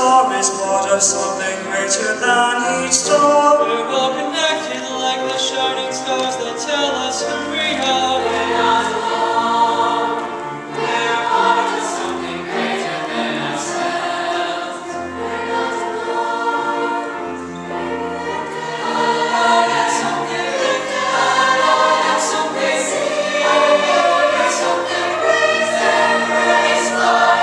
star is part of something greater than each star. We're all connected like the shining stars that tell us who we are. We're not alone. We're part of something greater than ourselves. We're not alone. Alone at something greater. Alone at something greater. Alone at something greater. Embraced by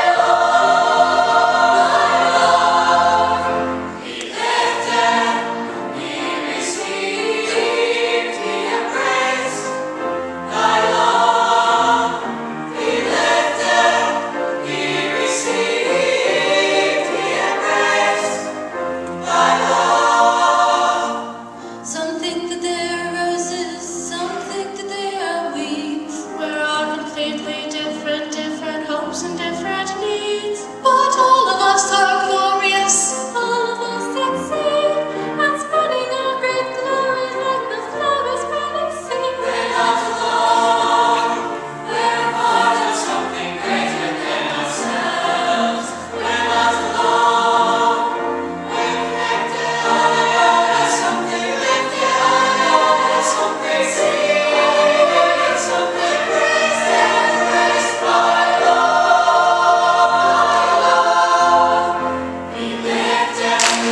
Some think that they are roses, some think that they are weeds. We're all completely different, different hopes and different needs. But all of us are glorious, all of us succeed at spreading our great glory like the flowers spreading seed. We're not alone. We're part of something greater than ourselves. We're not alone. We're connected. Alone at something lifted. Alone at something seen. Alone at something raised. Embraced by love. We lift and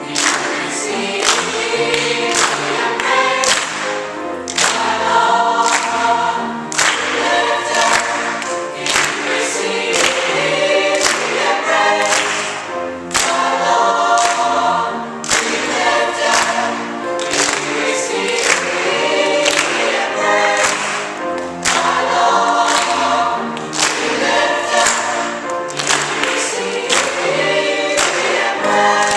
we receive. We embrace by love. Lift and we receive. We embrace by love. We lift and we receive. We embrace by love. We lift and we receive. We embrace.